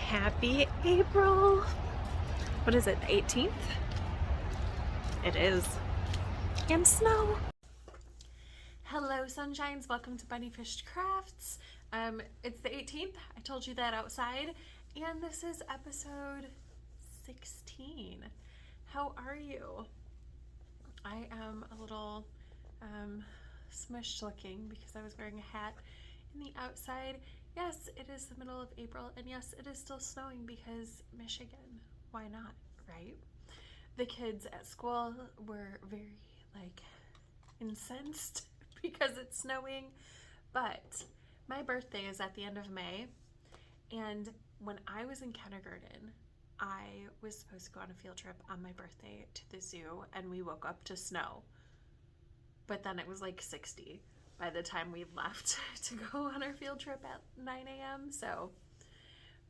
Happy April. What is it, the 18th? It is. And snow. Hello, sunshines. Welcome to BunniPhish Crafts. It's the 18th. I told you that outside. And this is episode 16. How are you? I am a little smushed looking because I was wearing a hat in the outside. Yes, it is the middle of April, and yes, it is still snowing because Michigan. Why not, right? The kids at school were very, incensed because it's snowing, but my birthday is at the end of May, and when I was in kindergarten, I was supposed to go on a field trip on my birthday to the zoo, and we woke up to snow, but then it was like 60 by the time we left to go on our field trip at 9 a.m. So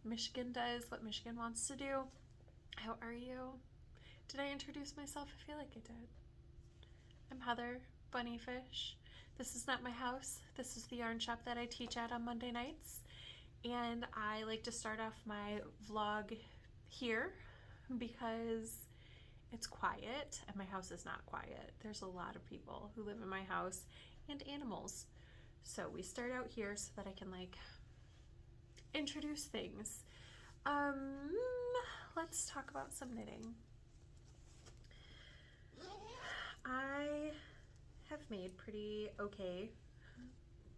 Michigan does what Michigan wants to do. How are you? Did I introduce myself? I feel like I did. I'm Heather, BunniPhish. This is not my house. This is the yarn shop that I teach at on Monday nights. And I like to start off my vlog here because it's quiet and my house is not quiet. There's a lot of people who live in my house and animals. So we start out here so that I can introduce things. Let's talk about some knitting. I have made pretty okay,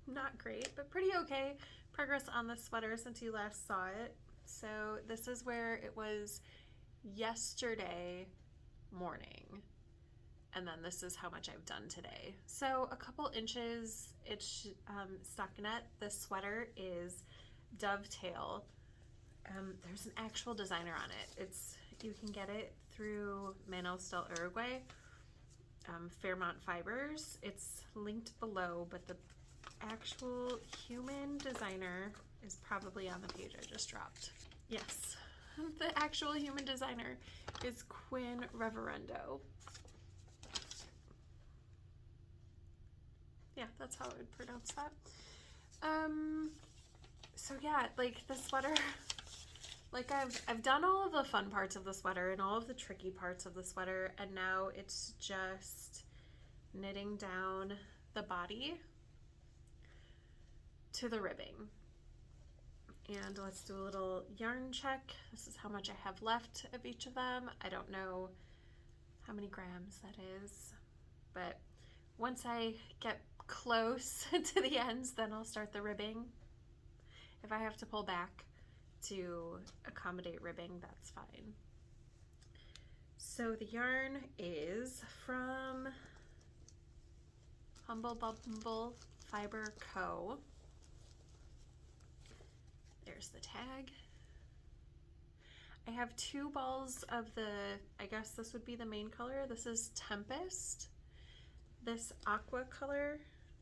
not great, but pretty okay progress on the sweater since you last saw it. So this is where it was yesterday morning. And then this is how much I've done today. So a couple inches. It's stockinette. The sweater is Dovetail. There's an actual designer on it. You can get it through Manos del Uruguay, Fairmont Fibers. It's linked below, but the actual human designer is probably on the page I just dropped. Yes, the actual human designer is Quinn Reverendo. Yeah, that's how I would pronounce that. So yeah, the sweater, I've done all of the fun parts of the sweater and all of the tricky parts of the sweater, and now it's just knitting down the body to the ribbing. And let's do a little yarn check. This is how much I have left of each of them. I don't know how many grams that is, but once I get close to the ends, then I'll start the ribbing. If I have to pull back to accommodate ribbing, that's fine. So the yarn is from Humble Bumble Fiber Co. There's the tag. I have two balls of I guess this would be the main color. This is Tempest. This aqua color,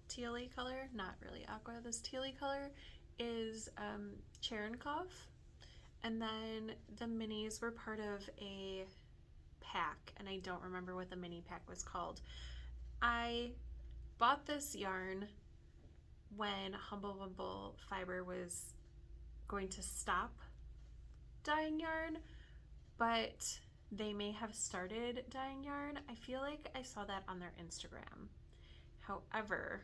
tealy color, not really aqua, this tealy color is Cherenkov. And then the minis were part of a pack, and I don't remember what the mini pack was called. I bought this yarn when Humble Bumble Fiber was going to stop dyeing yarn, but they may have started dyeing yarn. I feel like I saw that on their Instagram. However,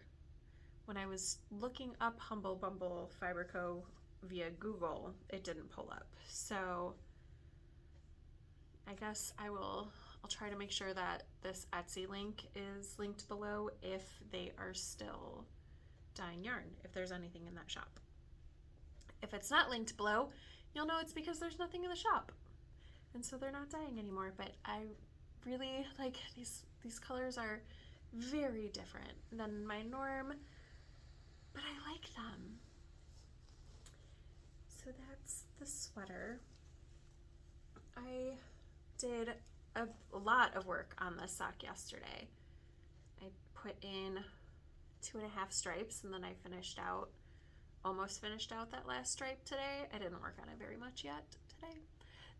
when I was looking up Humble Bumble Fiber Co. via Google, it didn't pull up. So I guess I'll try to make sure that this Etsy link is linked below if they are still dyeing yarn, if there's anything in that shop. If it's not linked below, you'll know it's because there's nothing in the shop. And so they're not dyeing anymore, but I really like these colors are very different than my norm, but I like them. So that's the sweater. I did a lot of work on this sock yesterday. I put in 2.5 stripes, and then I almost finished out that last stripe today. I didn't work on it very much yet today.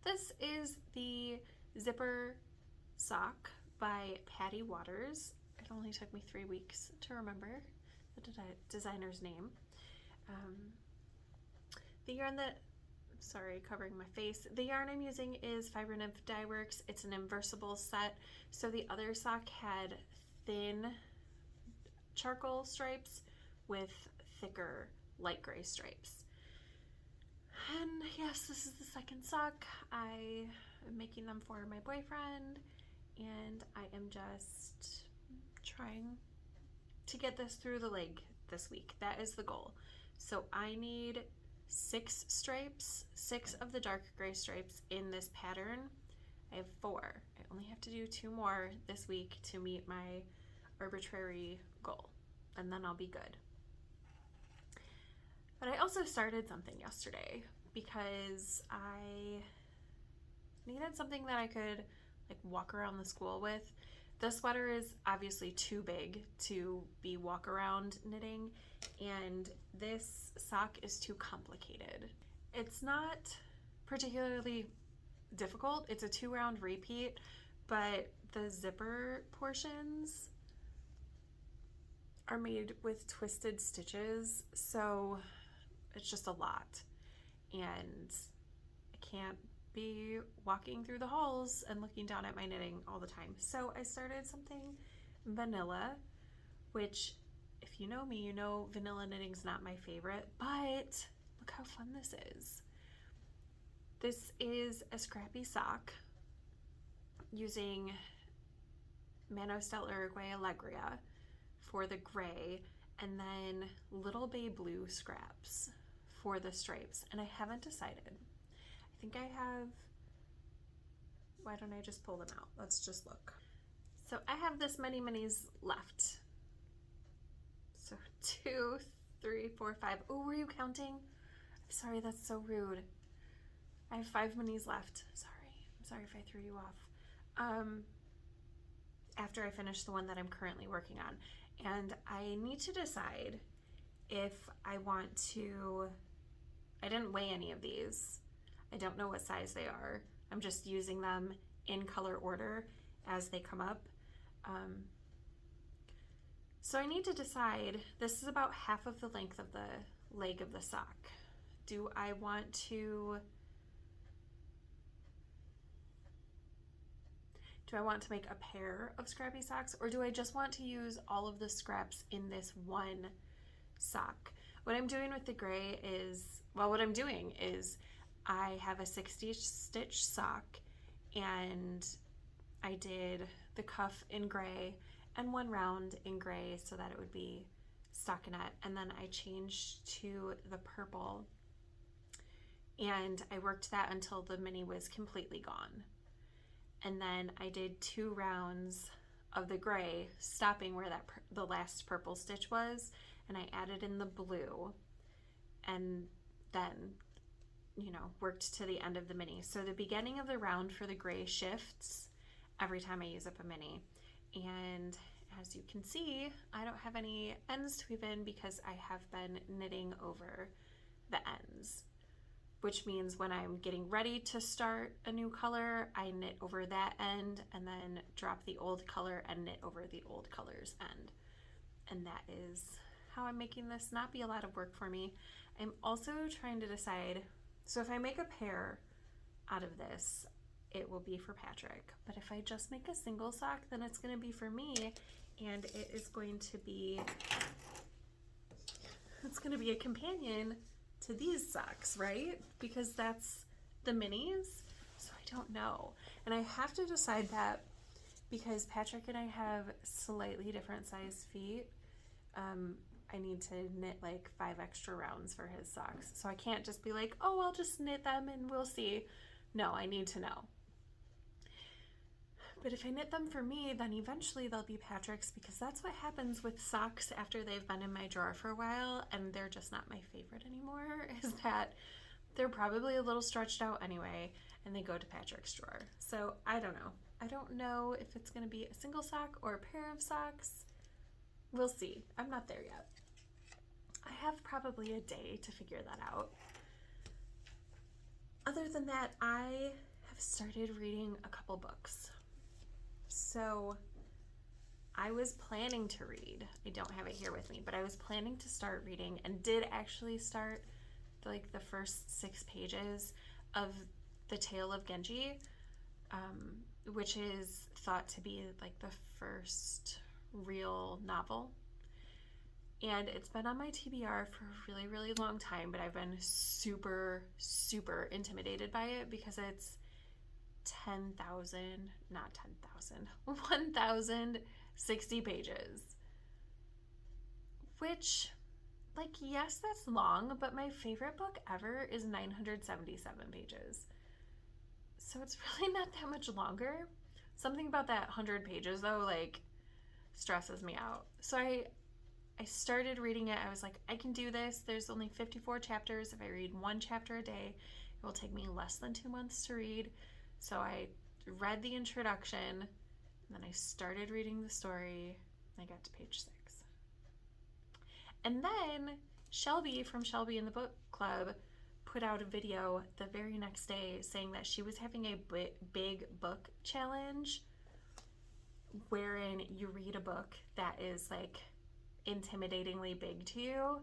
This is the zipper sock by Patti Waters. It only took me 3 weeks to remember the designer's name. The yarn that sorry, covering my face. The yarn I'm using is Fiber Nymph Dye Works. It's an inversible set. So the other sock had thin charcoal stripes with thicker light gray stripes. And yes, this is the second sock. I am making them for my boyfriend, and I am just trying to get this through the leg this week. That is the goal. So I need 6 stripes, 6 of the dark gray stripes in this pattern. I have 4. I only have to do 2 more this week to meet my arbitrary goal, and then I'll be good. But I also started something yesterday because I needed something that I could like walk around the school with. The sweater is obviously too big to be walk around knitting, and this sock is too complicated. It's not particularly difficult. It's a 2-round repeat, but the zipper portions are made with twisted stitches, so it's just a lot, and I can't be walking through the halls and looking down at my knitting all the time. So I started something vanilla, which if you know me, you know vanilla knitting's not my favorite, but look how fun this is. This is a scrappy sock using Manos del Uruguay Alegria for the gray, and then Little Bay Blue scraps for the stripes, and I haven't decided. I think I have, why don't I just pull them out? Let's just look. So I have this many minis left. So 2, 3, 4, 5. Oh, were you counting? I'm sorry, that's so rude. I have 5 minis left. I'm sorry if I threw you off. After I finish the one that I'm currently working on. And I need to decide if I want to, I didn't weigh any of these. I don't know what size they are. I'm just using them in color order as they come up. So I need to decide, this is about half of the length of the leg of the sock. Do I want to make a pair of scrappy socks, or do I just want to use all of the scraps in this one sock? What I'm doing with the gray is, well, what I'm doing is I have a 60 stitch sock, and I did the cuff in gray and 1 round in gray so that it would be stockinette, and then I changed to the purple, and I worked that until the mini was completely gone. And then I did 2 rounds of the gray, stopping where the last purple stitch was, and I added in the blue, and then, you know, worked to the end of the mini. So the beginning of the round for the gray shifts every time I use up a mini. And as you can see, I don't have any ends to weave in because I have been knitting over the ends, which means when I'm getting ready to start a new color, I knit over that end and then drop the old color and knit over the old color's end. And that is how I'm making this not be a lot of work for me. I'm also trying to decide, so if I make a pair out of this, it will be for Patrick. But if I just make a single sock, then it's going to be for me, and it is going to be, it's going to be a companion to these socks, right? Because that's the minis. So I don't know. And I have to decide that because Patrick and I have slightly different size feet. I need to knit like 5 extra rounds for his socks. So I can't just be like, oh, I'll just knit them and we'll see. No, I need to know. But if I knit them for me, then eventually they'll be Patrick's, because that's what happens with socks after they've been in my drawer for a while and they're just not my favorite anymore, is that they're probably a little stretched out anyway and they go to Patrick's drawer. So I don't know. I don't know if it's going to be a single sock or a pair of socks. We'll see. I'm not there yet. I have probably a day to figure that out. Other than that, I have started reading a couple books. So I was planning to read, I don't have it here with me, but I was planning to start reading and did actually start like the first 6 pages of The Tale of Genji, which is thought to be like the first real novel. And it's been on my TBR for a really, really long time, but I've been super, super intimidated by it because it's 1,060 pages. Which, like, yes, that's long, but my favorite book ever is 977 pages. So it's really not that much longer. Something about that 100 pages, though, like, stresses me out. So I started reading it. I was like, I can do this. There's only 54 chapters. If I read 1 chapter a day, it will take me less than 2 months to read. So I read the introduction, and then I started reading the story, and I got to page 6. And then Shelby from Shelby in the Book Club put out a video the very next day saying that she was having a big book challenge wherein you read a book that is like intimidatingly big to you,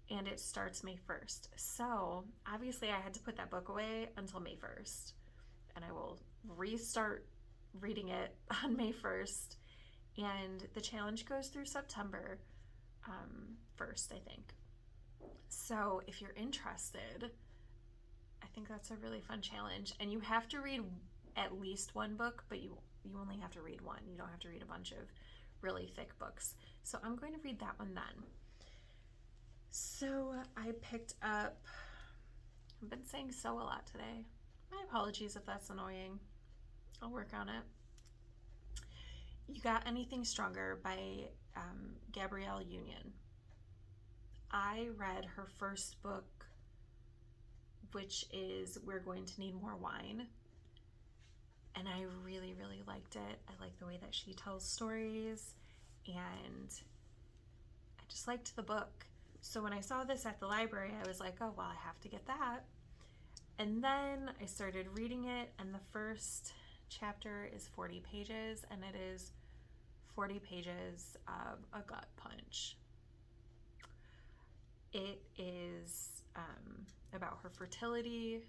and it starts May 1st. So obviously I had to put that book away until May 1st, and I will restart reading it on May 1st, and the challenge goes through September 1st, I think. So if you're interested, I think that's a really fun challenge, and you have to read at least 1 book, but you only have to read 1. You don't have to read a bunch of really thick books. So I'm going to read that one then. So I picked up, I've been saying so a lot today. My apologies if that's annoying. I'll work on it. You Got Anything Stronger by Gabrielle Union. I read her first book, which is We're Going to Need More Wine. And I really, really liked it. I like the way that she tells stories, and I just liked the book. So when I saw this at the library, I was like, oh, well, I have to get that. And then I started reading it, and the first chapter is 40 pages, and it is 40 pages of a gut punch. It is about her fertility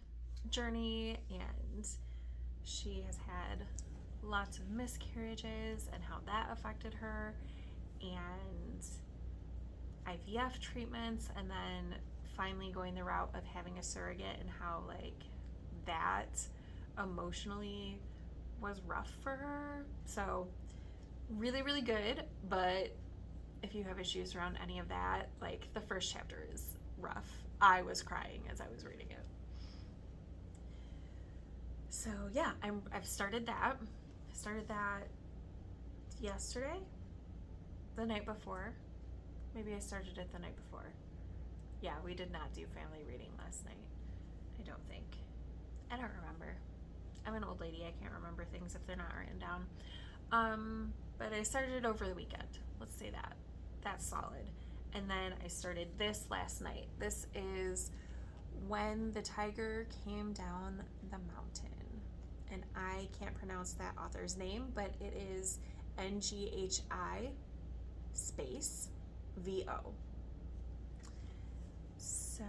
journey, and she has had lots of miscarriages and how that affected her, and IVF treatments, and then finally going the route of having a surrogate, and how like that emotionally was rough for her. So really, really good, but if you have issues around any of that, like the first chapter is rough. I was crying as I was reading it. So yeah, I've started that. I started that yesterday, the night before. Maybe I started it the night before. Yeah, we did not do family reading last night, I don't think. I don't remember. I'm an old lady. I can't remember things if they're not written down. But I started it over the weekend. Let's say that. That's solid. And then I started this last night. This is When the Tiger Came Down the Mountain. And I can't pronounce that author's name, but it is NGHI space VO. So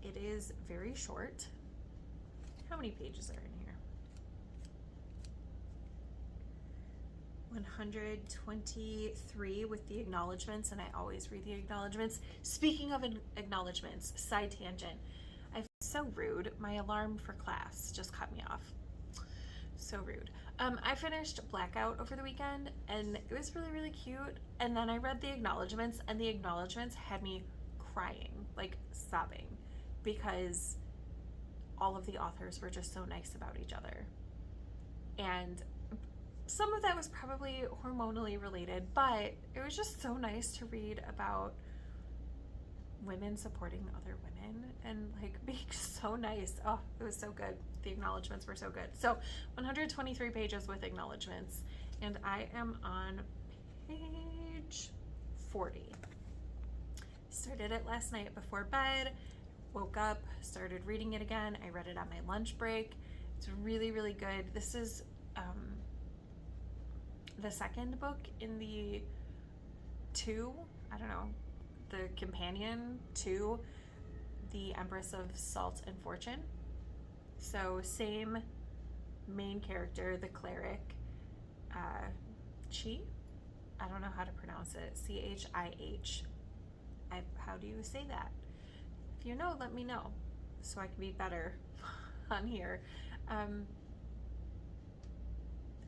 it is very short. How many pages are in here? 123 with the acknowledgements, and I always read the acknowledgements. Speaking of acknowledgements, side tangent. I feel so rude. My alarm for class just cut me off. So rude. I finished Blackout over the weekend, and it was really, really cute. And then I read the acknowledgements, and the acknowledgements had me crying, like sobbing, because all of the authors were just so nice about each other. And some of that was probably hormonally related, but it was just so nice to read about women supporting other women and like being so nice. Oh, it was so good. The acknowledgements were so good. So 123 pages with acknowledgements, and I am on page 40. Started it last night before bed, woke up, started reading it again. I read it on my lunch break. It's really, really good. This is the second book in the the companion to the Empress of Salt and Fortune. So same main character, the cleric, Chi. I don't know how to pronounce it. Chih. How do you say that? If you know, let me know so I can be better on here.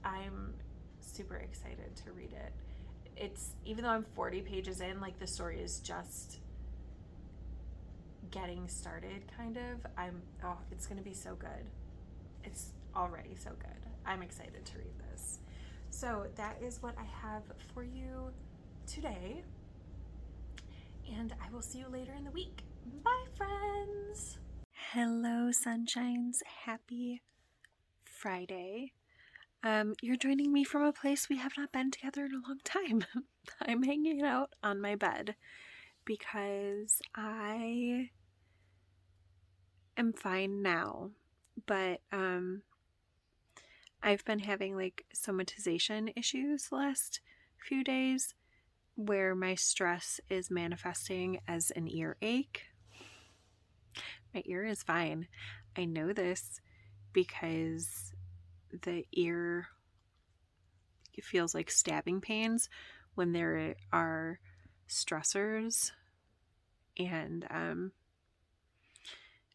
I'm super excited to read it. It's, even though I'm 40 pages in, like the story is just getting started kind of. It's gonna be so good. It's already so good. I'm excited to read this. So that is what I have for you today. And I will see you later in the week. Bye, friends. Hello, sunshines. Happy Friday. You're joining me from a place we have not been together in a long time. I'm hanging out on my bed because I am fine now, but I've been having like somatization issues the last few days where my stress is manifesting as an earache. My ear is fine. I know this because the ear feels like stabbing pains when there are stressors, and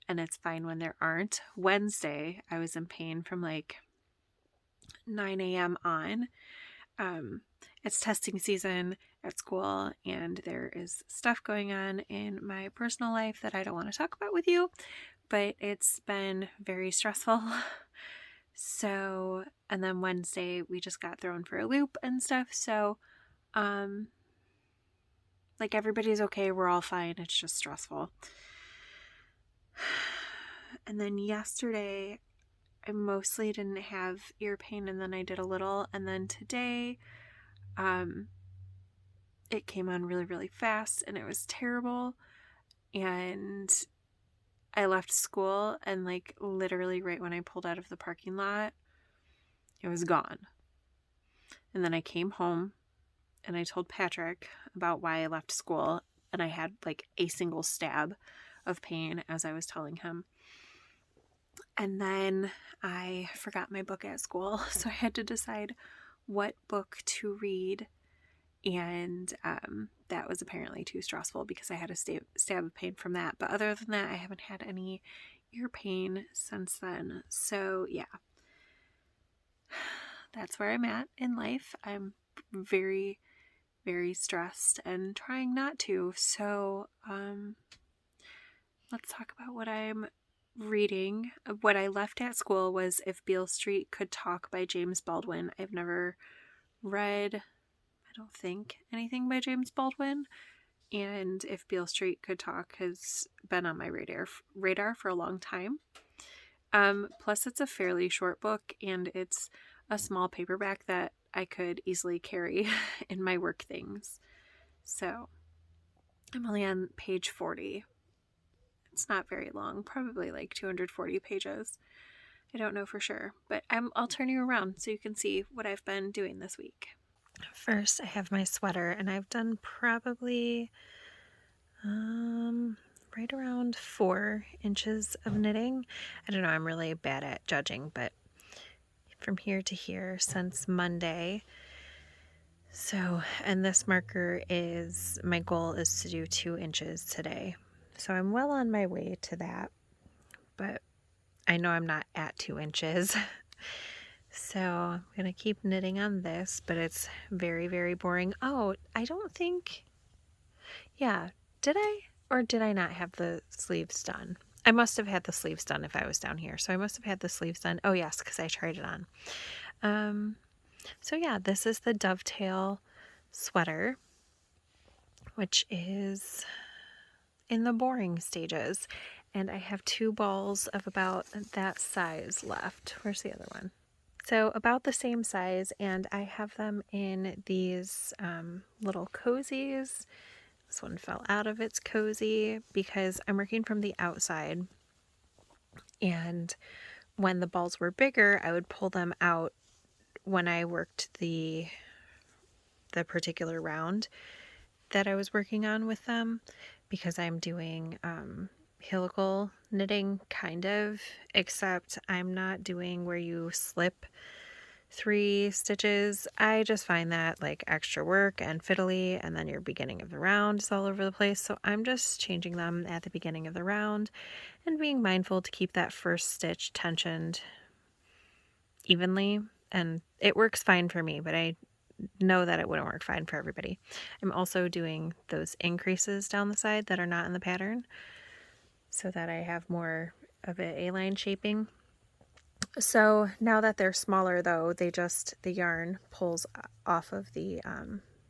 it's fine when there aren't. Wednesday, I was in pain from like 9 a.m. on. It's testing season at school, and there is stuff going on in my personal life that I don't want to talk about with you, but it's been very stressful. So, and then Wednesday we just got thrown for a loop and stuff. So, like everybody's okay. We're all fine. It's just stressful. And then yesterday I mostly didn't have ear pain, and then I did a little. And then today, it came on really, really fast, and it was terrible. And I left school, and like literally right when I pulled out of the parking lot, it was gone. And then I came home and I told Patrick about why I left school, and I had like a single stab of pain as I was telling him. And then I forgot my book at school, so I had to decide what book to read. And that was apparently too stressful because I had a stab of pain from that. But other than that, I haven't had any ear pain since then. So yeah, that's where I'm at in life. I'm very, very stressed and trying not to. So let's talk about what I'm reading. What I left at school was If Beale Street Could Talk by James Baldwin. I've never read, I don't think, anything by James Baldwin, and If Beale Street Could Talk has been on my radar for a long time. Plus it's a fairly short book, and it's a small paperback that I could easily carry in my work things. So I'm only on page 40. It's not very long, probably like 240 pages. I don't know for sure, but I'll turn you around so you can see what I've been doing this week. First, I have my sweater, and I've done probably right around 4 inches of knitting. I don't know, I'm really bad at judging, but from here to here since Monday. So, and this marker is, my goal is to do 2 inches today. So I'm well on my way to that, but I know I'm not at 2 inches. So I'm going to keep knitting on this, but it's very, very boring. Oh, I don't think, yeah, did I or did I not have the sleeves done? I must have had the sleeves done if I was down here. So I must have had the sleeves done. Oh yes, because I tried it on. So yeah, this is the Dovetail Sweater, which is in the boring stages. And I have 2 balls of about that size left. Where's the other one? So about the same size, and I have them in these little cozies. This one fell out of its cozy because I'm working from the outside, and when the balls were bigger, I would pull them out when I worked the particular round that I was working on with them, because I'm doing helical knitting, kind of, except I'm not doing where you slip 3 stitches. I just find that like extra work and fiddly, and then your beginning of the round is all over the place. So I'm just changing them at the beginning of the round and being mindful to keep that first stitch tensioned evenly. And it works fine for me, but I know that it wouldn't work fine for everybody. I'm also doing those increases down the side that are not in the pattern so that I have more of an A-line shaping. So now that they're smaller though, the yarn pulls off of the,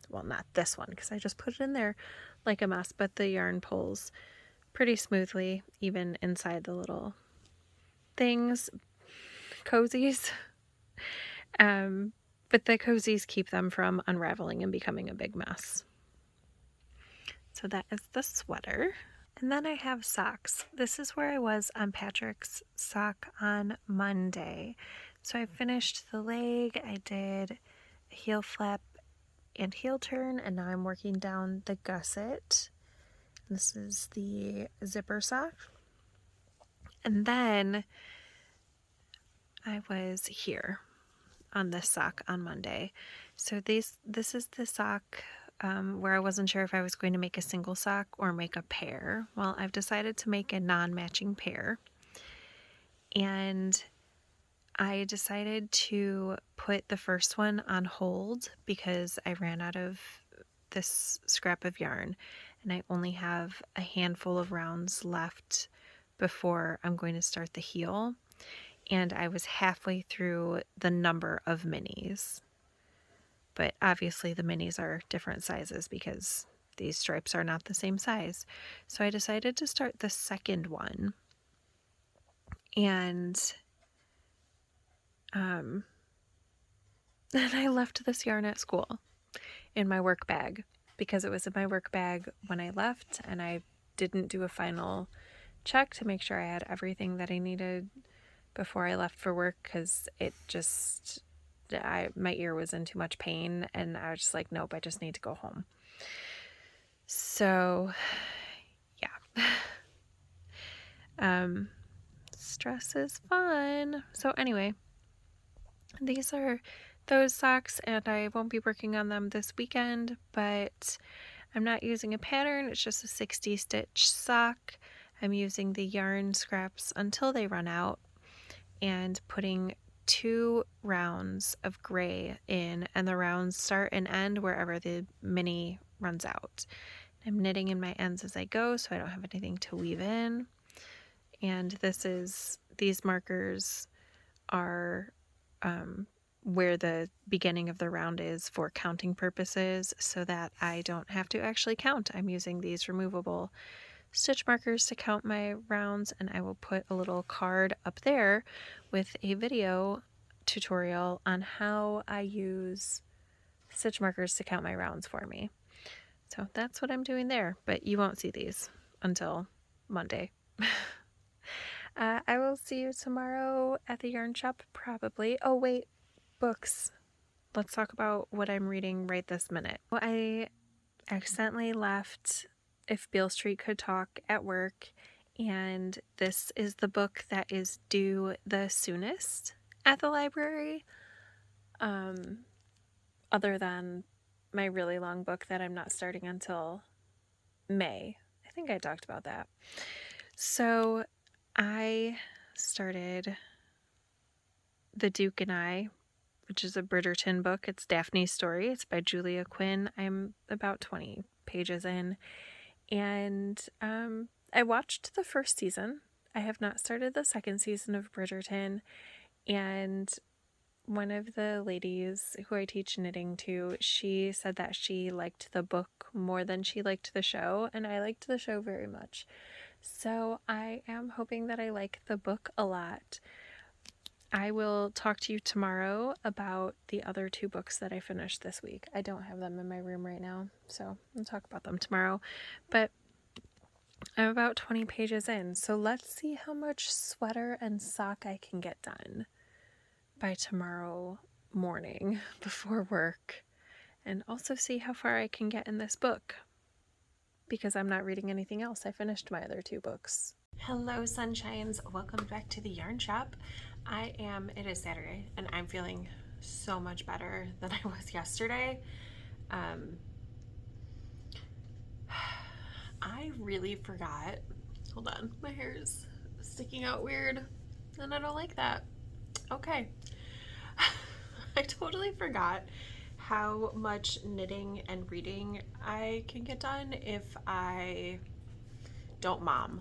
well, not this one because I just put it in there like a mess, but the yarn pulls pretty smoothly even inside the little things, cozies. But the cozies keep them from unraveling and becoming a big mess. So that is the sweater. And then I have socks. This is where I was on Patrick's sock on Monday. So I finished the leg, I did a heel flap and heel turn, and now I'm working down the gusset. This is the zipper sock. And then I was here on this sock on Monday. So this is the sock where I wasn't sure if I was going to make a single sock or make a pair. Well, I've decided to make a non-matching pair. And I decided to put the first one on hold because I ran out of this scrap of yarn and I only have a handful of rounds left before I'm going to start the heel. And I was halfway through the number of minis. But obviously the minis are different sizes because these stripes are not the same size. So I decided to start the second one. And then I left this yarn at school in my work bag because it was in my work bag when I left, and I didn't do a final check to make sure I had everything that I needed before I left for work because it just, my ear was in too much pain and I was just like, nope, I just need to go home. So yeah. Stress is fun. So anyway, these are those socks and I won't be working on them this weekend, but I'm not using a pattern. It's just a 60 stitch sock. I'm using the yarn scraps until they run out and putting 2 rounds of gray in, and the rounds start and end wherever the mini runs out. I'm knitting in my ends as I go so I don't have anything to weave in. And these markers are where the beginning of the round is for counting purposes so that I don't have to actually count. I'm using these removable stitch markers to count my rounds, and I will put a little card up there with a video tutorial on how I use stitch markers to count my rounds for me. So that's what I'm doing there, but you won't see these until Monday. I will see you tomorrow at the yarn shop probably. Oh wait, books. Let's talk about what I'm reading right this minute. Well, I accidentally left If Beale Street Could Talk at work, and this is the book that is due the soonest at the library, other than my really long book that I'm not starting until May. I think I talked about that. So I started The Duke and I, which is a Bridgerton book. It's Daphne's story. It's by Julia Quinn. I'm about 20 pages in. And I watched the first season. I have not started the second season of Bridgerton. And one of the ladies who I teach knitting to, she said that she liked the book more than she liked the show. And I liked the show very much. So I am hoping that I like the book a lot. I will talk to you tomorrow about the other 2 books that I finished this week. I don't have them in my room right now, so I'll talk about them tomorrow. But I'm about 20 pages in, so let's see how much sweater and sock I can get done by tomorrow morning before work, and also see how far I can get in this book, because I'm not reading anything else. I finished my other 2 books Hello sunshines, welcome back to the yarn shop. It is Saturday and I'm feeling so much better than I was yesterday. I really forgot, hold on, my hair is sticking out weird and I don't like that. Okay. I totally forgot how much knitting and reading I can get done if I don't mom.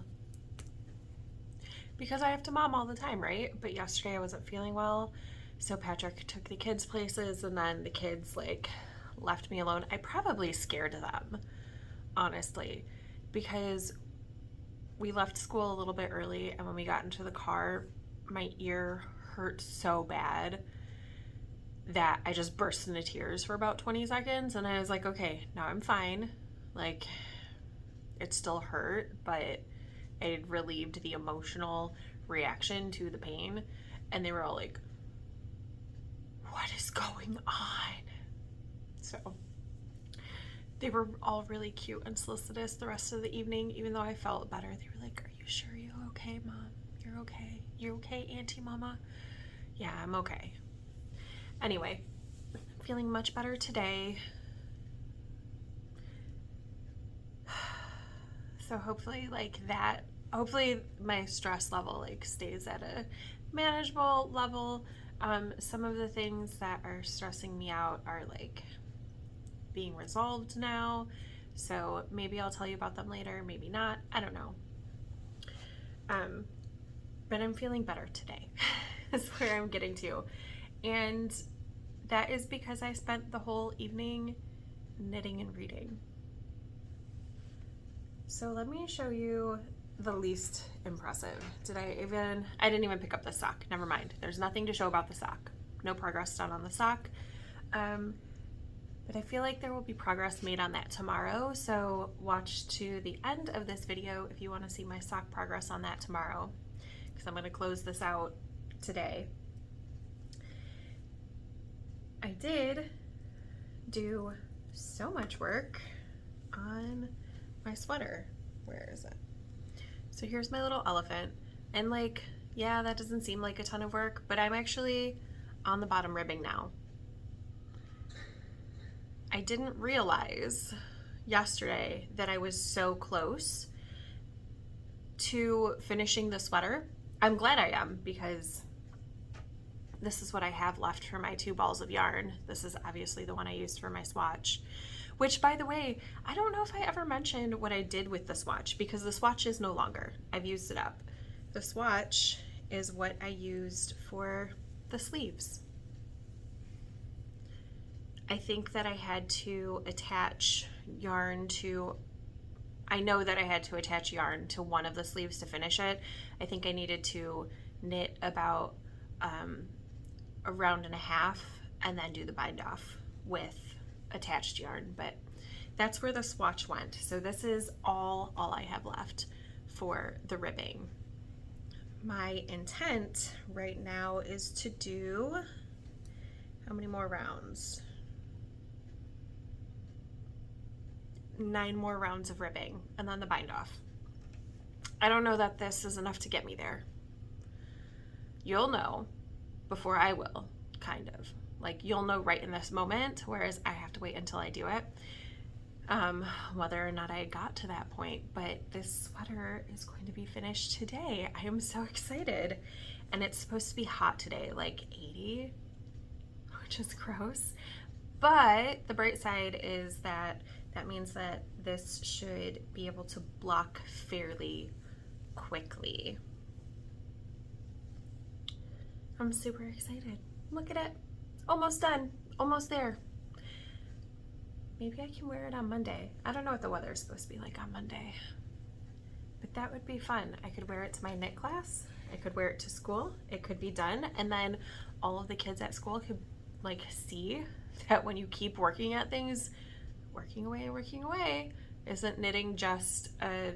Because I have to mom all the time, right? But yesterday I wasn't feeling well, so Patrick took the kids places and then the kids like left me alone. I probably scared them, honestly, because we left school a little bit early and when we got into the car, my ear hurt so bad that I just burst into tears for about 20 seconds and I was like, okay, now I'm fine. Like, it still hurt, but it relieved the emotional reaction to the pain. And they were all like, what is going on? So they were all really cute and solicitous the rest of the evening, even though I felt better. They were like, are you sure you're okay, Mom? You're okay? You're okay, Auntie Mama? Yeah, I'm okay. Anyway, feeling much better today. So hopefully hopefully my stress level like stays at a manageable level. Some of the things that are stressing me out are like being resolved now. So maybe I'll tell you about them later, maybe not. I don't know. But I'm feeling better today is where I'm getting to. And that is because I spent the whole evening knitting and reading. So let me show you the least impressive. I didn't even pick up the sock. Never mind. There's nothing to show about the sock. No progress done on the sock. But I feel like there will be progress made on that tomorrow. So watch to the end of this video if you want to see my sock progress on that tomorrow, because I'm going to close this out today. I did do so much work on my sweater. Where is it? So here's my little elephant, and like, yeah, that doesn't seem like a ton of work, but I'm actually on the bottom ribbing now. I didn't realize yesterday that I was so close to finishing the sweater. I'm glad I am, because this is what I have left for my 2 balls of yarn. This is obviously the one I used for my swatch, which, by the way, I don't know if I ever mentioned what I did with the swatch, because the swatch is no longer. I've used it up. The swatch is what I used for the sleeves. I think that I had to attach yarn to, I know that I had to attach yarn to one of the sleeves to finish it. I think I needed to knit about a round and a half and then do the bind off with attached yarn, but that's where the swatch went. So this is all I have left for the ribbing. My intent right now is to do, how many more rounds? 9 more rounds of ribbing and then the bind off. I don't know that this is enough to get me there. You'll know before I will, kind of. Like, you'll know right in this moment, whereas I have to wait until I do it, whether or not I got to that point. But this sweater is going to be finished today. I am so excited. And it's supposed to be hot today, like 80, which is gross. But the bright side is that means that this should be able to block fairly quickly. I'm super excited. Look at it. Almost done. Almost there. Maybe I can wear it on Monday. I don't know what the weather is supposed to be like on Monday, but that would be fun. I could wear it to my knit class. I could wear it to school. It could be done. And then all of the kids at school could like see that when you keep working at things, working away, isn't knitting just an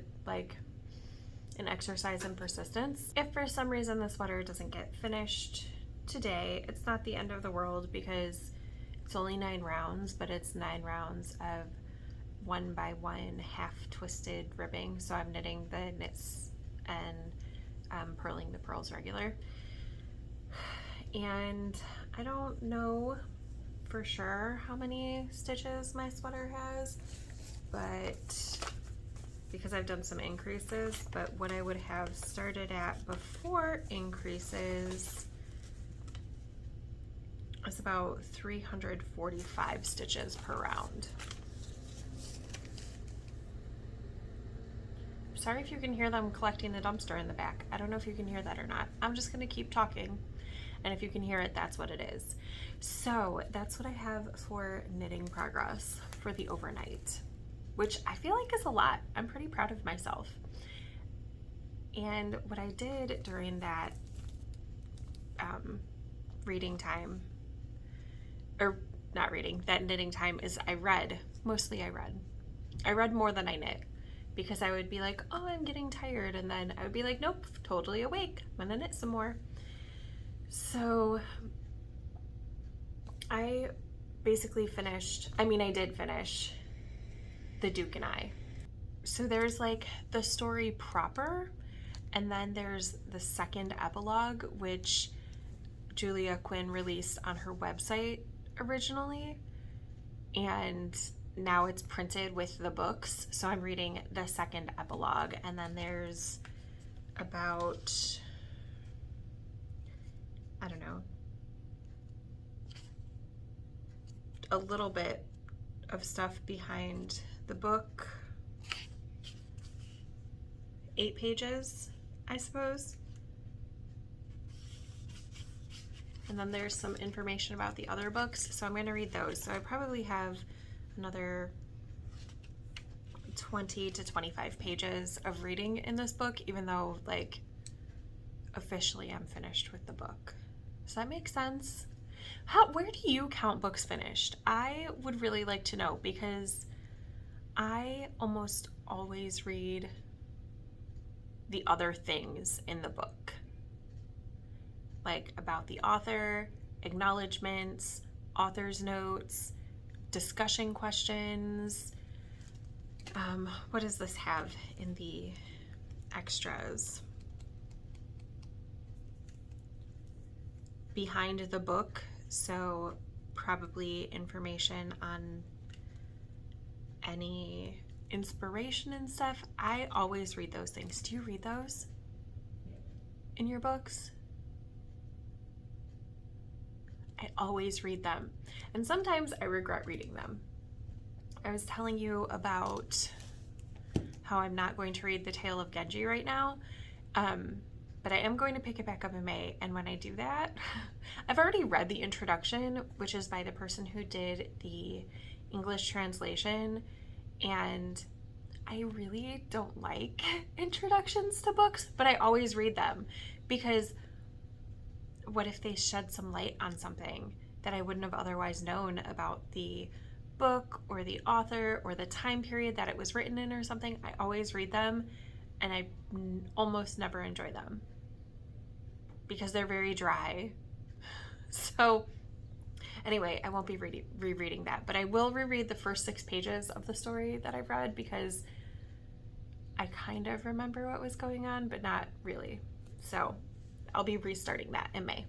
exercise in persistence. If for some reason the sweater doesn't get finished today, it's not the end of the world, because it's only 9 rounds, but it's 9 rounds of 1 by 1 half twisted ribbing. So I'm knitting the knits and purling the pearls regular. And I don't know for sure how many stitches my sweater has, but because I've done some increases, but what I would have started at before increases is about 345 stitches per round. Sorry if you can hear them collecting the dumpster in the back. I don't know if you can hear that or not. I'm just gonna keep talking, and if you can hear it, that's what it is. So that's what I have for knitting progress for the overnight, which I feel like is a lot. I'm pretty proud of myself. And what I did during that reading time, or not reading, that knitting time, is I read. Mostly I read. I read more than I knit, because I would be like, oh, I'm getting tired, and then I would be like, nope, totally awake, I'm gonna knit some more. So I basically finished, I did finish The Duke and I. So there's like the story proper, and then there's the second epilogue, which Julia Quinn released on her website originally, and now it's printed with the books. So I'm reading the second epilogue, and then there's about, I don't know, a little bit of stuff behind the book. 8 pages, I suppose. And then there's some information about the other books, so I'm going to read those. So I probably have another 20 to 25 pages of reading in this book, even though, like, officially I'm finished with the book. Does that make sense? Where do you count books finished? I would really like to know, because I almost always read the other things in the book, like about the author, acknowledgements, author's notes, discussion questions. What does this have in the extras? Behind the book, so probably information on any inspiration and stuff. I always read those things. Do you read those in your books? I always read them, and sometimes I regret reading them. I was telling you about how I'm not going to read The Tale of Genji right now, but I am going to pick it back up in May, and when I do that, I've already read the introduction, which is by the person who did the English translation, and I really don't like introductions to books, but I always read them, because what if they shed some light on something that I wouldn't have otherwise known about the book or the author or the time period that it was written in or something? I always read them, and I almost never enjoy them because they're very dry. So anyway, I won't be rereading that, but I will reread the first 6 pages of the story that I've read, because I kind of remember what was going on, but not really. So I'll be restarting that in May.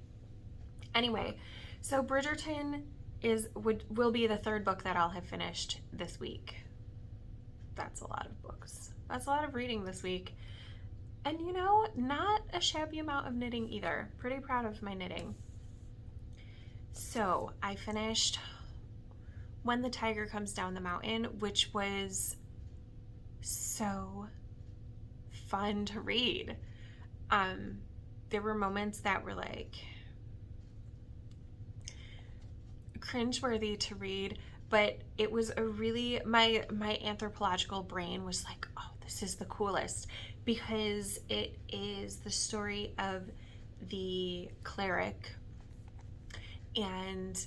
Anyway, so Bridgerton will be the 3rd book that I'll have finished this week. That's a lot of books. That's a lot of reading this week. And you know, not a shabby amount of knitting either. Pretty proud of my knitting. So I finished When the Tiger Comes Down the Mountain, which was so fun to read. There were moments that were like cringeworthy to read, but it was a really, my anthropological brain was like, oh, this is the coolest, because it is the story of the cleric, and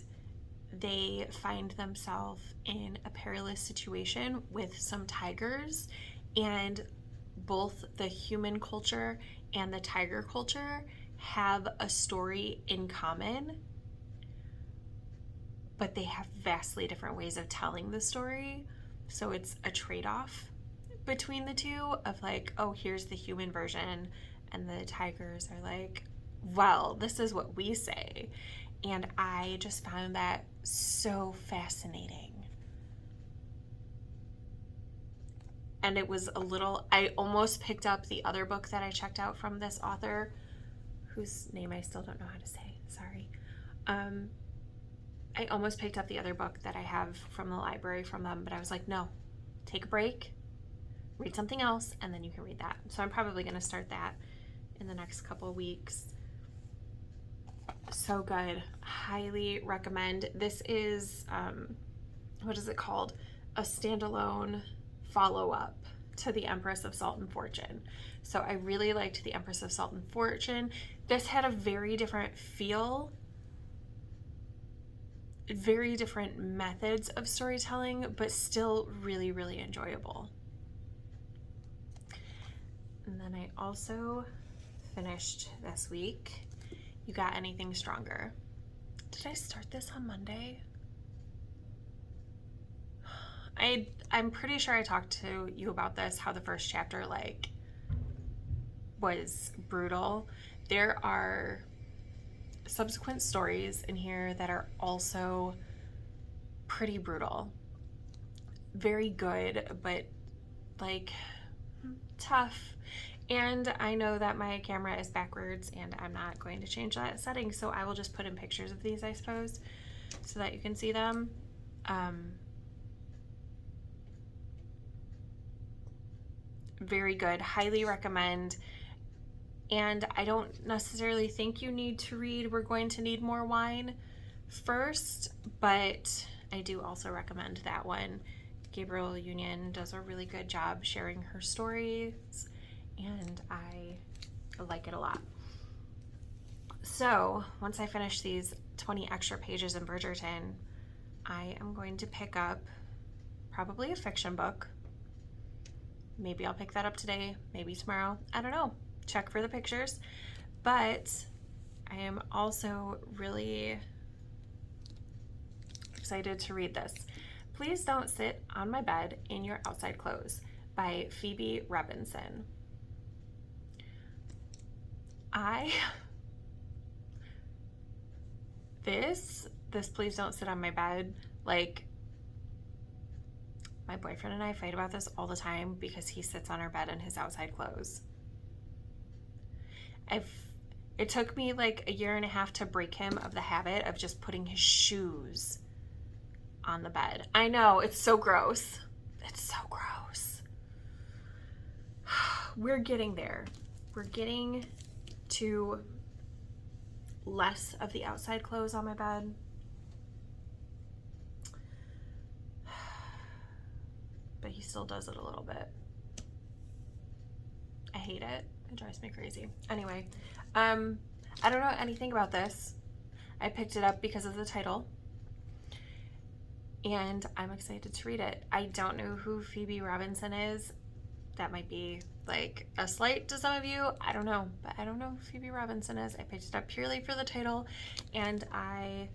they find themselves in a perilous situation with some tigers, and both the human culture and the tiger culture have a story in common, but they have vastly different ways of telling the story. So it's a trade-off between the two of like, oh, here's the human version, and the tigers are like, well, this is what we say. And I just found that so fascinating. And it was a little, I almost picked up the other book that I checked out from this author, whose name I still don't know how to say, sorry. I almost picked up the other book that I have from the library from them, but I was like, no, take a break, read something else, and then you can read that. So I'm probably going to start that in the next couple weeks. So good. Highly recommend. This is, what is it called? A standalone follow-up to The Empress of Salt and Fortune. So I really liked The Empress of Salt and Fortune. This had a very different feel, very different methods of storytelling, but still really, really enjoyable. And then I also finished this week You Got Anything Stronger. Did I start this on Monday? I'm pretty sure I talked to you about this, how the first chapter like was brutal. There are subsequent stories in here that are also pretty brutal. Very good, but like tough. And I know that my camera is backwards and I'm not going to change that setting, so I will just put in pictures of these, I suppose, so that you can see them. Very good. Highly recommend. And I don't necessarily think you need to read We're Going to Need More Wine first, but I do also recommend that one. Gabrielle Union does a really good job sharing her stories, and I like it a lot. So once I finish these 20 extra pages in Bridgerton, I am going to pick up probably a fiction book. Maybe I'll pick that up today, maybe tomorrow. I don't know. Check for the pictures. But I am also really excited to read this. Please Don't Sit on My Bed in Your Outside Clothes by Phoebe Robinson. This Please Don't Sit on My Bed, like, my boyfriend and I fight about this all the time because he sits on our bed in his outside clothes. It took me like a year and a half to break him of the habit of just putting his shoes on the bed. I know, it's so gross. It's so gross. We're getting there. We're getting to less of the outside clothes on my bed. But he still does it a little bit. I hate it. It drives me crazy. Anyway, I don't know anything about this. I picked it up because of the title, and I'm excited to read it. I don't know who Phoebe Robinson is. That might be like a slight to some of you. I don't know, but I don't know who Phoebe Robinson is. I picked it up purely for the title, and I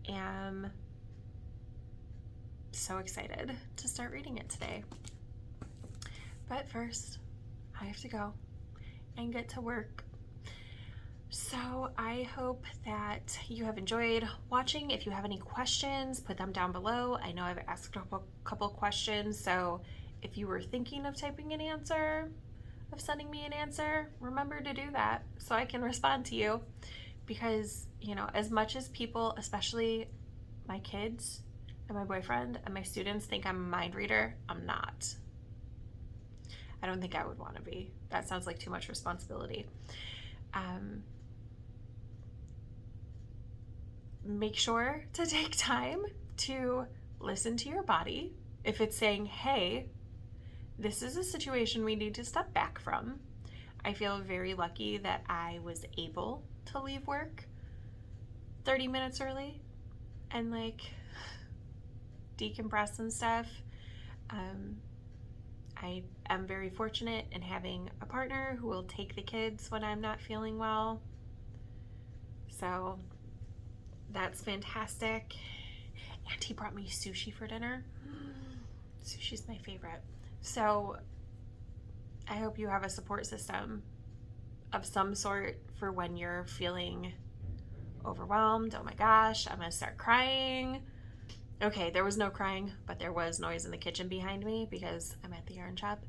am so excited to start reading it today. But first, I have to go and get to work. So I hope that you have enjoyed watching. If you have any questions, put them down below. I know I've asked a couple questions, so if you were thinking of typing an answer, of sending me an answer, remember to do that so I can respond to you. Because, you know, as much as people, especially my kids and my boyfriend and my students, think I'm a mind reader, I'm not. I don't think I would want to be. That sounds like too much responsibility. Make sure to take time to listen to your body. If it's saying, hey, this is a situation we need to step back from. I feel very lucky that I was able to leave work 30 minutes early and like decompress and stuff. I am very fortunate in having a partner who will take the kids when I'm not feeling well. So that's fantastic. And he brought me sushi for dinner. Sushi's my favorite. So I hope you have a support system of some sort for when you're feeling overwhelmed. Oh my gosh, I'm gonna start crying. Okay, there was no crying, but there was noise in the kitchen behind me because I'm at the yarn shop.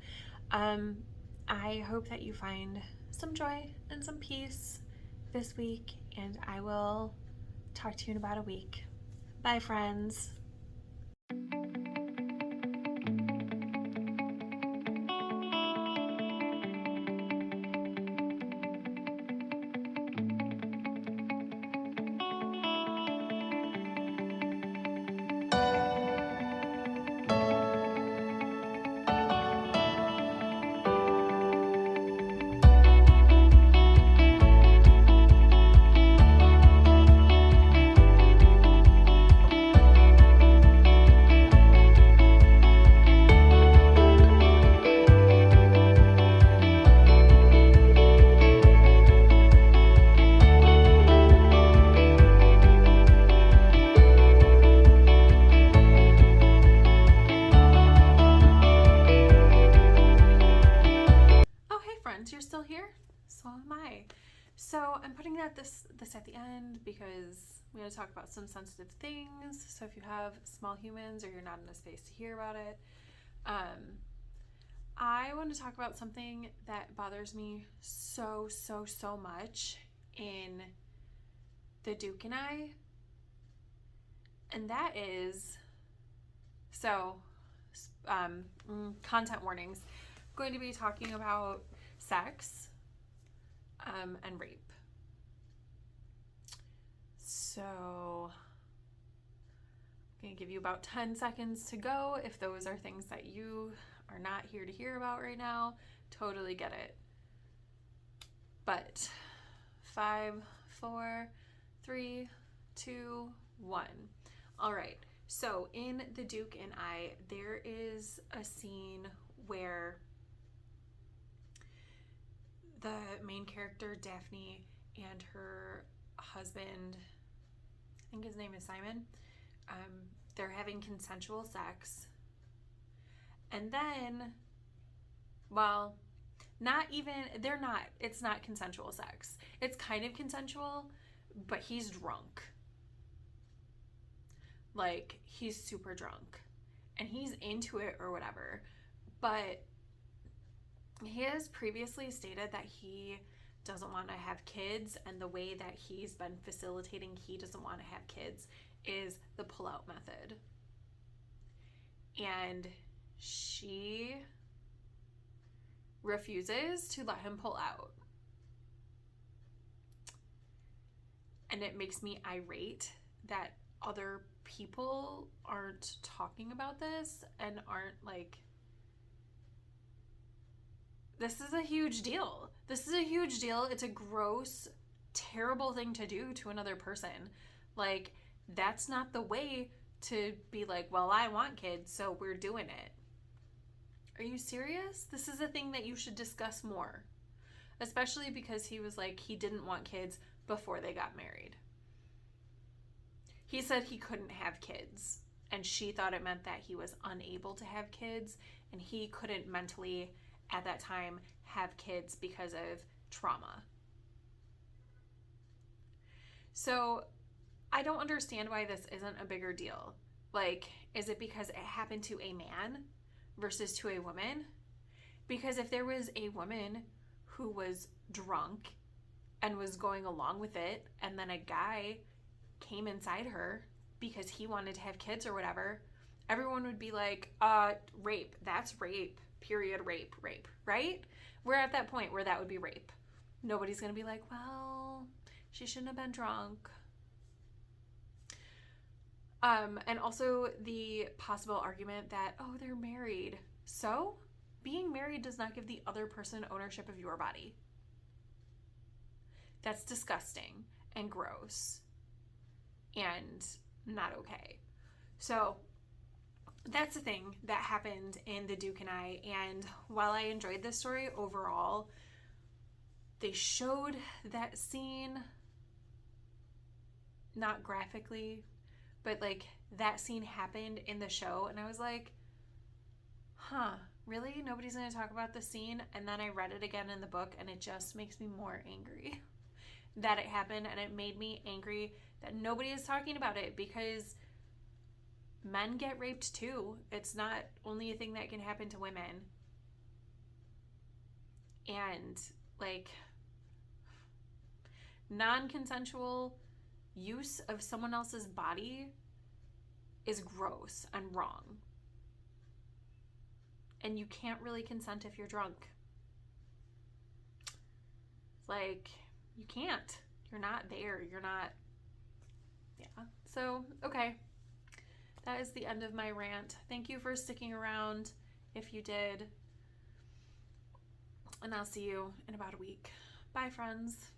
I hope that you find some joy and some peace this week, and I will talk to you in about a week. Bye, friends. You're still here? So am I. So I'm putting this at the end because we're going to talk about some sensitive things. So if you have small humans or you're not in a space to hear about it, I want to talk about something that bothers me so much in the Duke and I, and that is content warnings. I'm going to be talking about sex and rape. So I'm going to give you about 10 seconds to go. If those are things that you are not here to hear about right now, totally get it. But 5, 4, 3, 2, 1. All right. So in The Duke and I, there is a scene where the main character, Daphne, and her husband, I think his name is Simon, they're having consensual sex. And then, well, it's not consensual sex. It's kind of consensual, but he's drunk. Like, he's super drunk. And he's into it or whatever. But he has previously stated that he doesn't want to have kids, and the way that he's been facilitating he doesn't want to have kids is the pull-out method. And she refuses to let him pull out. And it makes me irate that other people aren't talking about this and aren't like, this is a huge deal. This is a huge deal. It's a gross, terrible thing to do to another person. Like, that's not the way to be like, well, I want kids, so we're doing it. Are you serious? This is a thing that you should discuss more. Especially because he was like, he didn't want kids before they got married. He said he couldn't have kids, and she thought it meant that he was unable to have kids, and he couldn't mentally at that time have kids because of trauma. So I don't understand why this isn't a bigger deal. Like, is it because it happened to a man versus to a woman? Because if there was a woman who was drunk and was going along with it, and then a guy came inside her because he wanted to have kids or whatever, everyone would be like, rape. That's rape. Period. Rape. Right? We're at that point where that would be rape. Nobody's going to be like, well, she shouldn't have been drunk. And also the possible argument that, oh, they're married. So, being married does not give the other person ownership of your body. That's disgusting and gross and not okay. So, that's the thing that happened in The Duke and I. And while I enjoyed this story overall, they showed that scene, not graphically, but like that scene happened in the show. And I was like, really? Nobody's going to talk about the scene? And then I read it again in the book, and it just makes me more angry that it happened, and it made me angry that nobody is talking about it, because men get raped too. It's not only a thing that can happen to women. And, like, non-consensual use of someone else's body is gross and wrong. And you can't really consent if you're drunk. Like, you can't. You're not there. You're not. Yeah. So, okay. That is the end of my rant. Thank you for sticking around if you did. And I'll see you in about a week. Bye, friends.